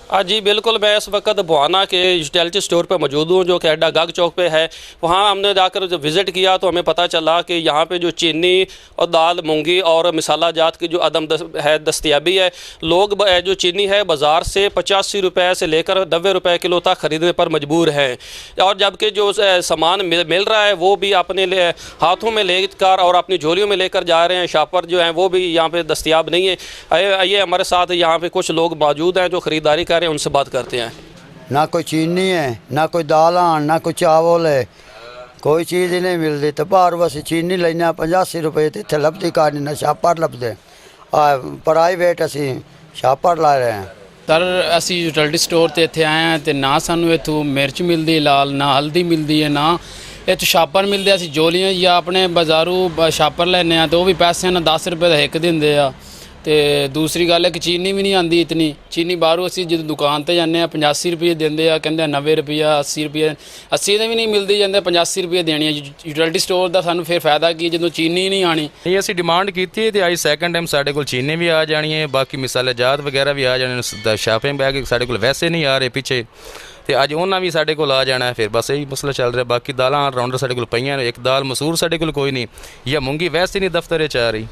जी बिल्कुल, मैं इस वक्त बुआना के यूटिलिटी स्टोर पे मौजूद हूँ जो कि अड्डा गाग चौक पे है। वहाँ हमने जाकर जब विज़िट किया तो हमें पता चला कि यहाँ पे जो चीनी और दाल, मूंगी और मसाला जात की जो दस्तियाबी है, लोग जो चीनी है बाज़ार से 85 रुपये से लेकर 90 रुपये किलो तक ख़रीदने पर मजबूर हैं। और जबकि जो सामान मिल रहा है वो भी अपने हाथों में लेकर और अपनी झोलियों में लेकर जा रहे हैं। शॉपर जो हैं वो भी यहाँ पर दस्तियाब नहीं है। ये हमारे साथ यहाँ पर कुछ लोग मौजूद हैं जो ख़रीदारी कर रहे हैं, उनसे बात करते हैं। ना कोई चीनी है, ना कोई दाल, ना कोई चावल है, कोई चीज़ ही नहीं मिलती। तो बाहर बस चीनी लेना 85 रुपये तो इतने लभदी कानी ना छापर लभदे। प्राइवेट असी छापर ला रहे हैं। सर असी यूटिलिटी स्टोर ते इत्थे आए हैं तो ना सानू इत्थों मिर्च मिलती लाल, ना हल्दी मिलती है, ना इत्थों छापर मिलते। असी जोलियां या अपने बाजारू छापर लैने तो वो भी पैसे ना 10 रुपये का एक देंगे आ। तो दूसरी गल है कि चीनी भी नहीं आती इतनी। चीनी बाहरों असी जो दुकान पर जाने 85 रुपये देंगे आ, कहते 90 रुपया 80 रुपये 80 तो भी नहीं मिलती, जाते 85 रुपये देनी है। यूटिलिटी स्टोर का सानू फिर फायदा की जो चीनी नहीं आनी। ये असी डिमांड की थी तो अज सैकेंड टाइम साढ़े को चीनी भी आ जानी है, बाकी मसाले जात वगैरह भी आ जाने। शॉपिंग बैग साढ़े को वैसे नहीं आ रहे पिछे, तो अज उन्होंने भी साढ़े को आ जाना है। फिर बस यही मसला चल रहा है। बाकी दाल राउंडर साढ़े को पईयां, एक दाल मसूर साढ़े को कोई नहीं, या मूंगी वैसे नहीं दफ्तर आ रही।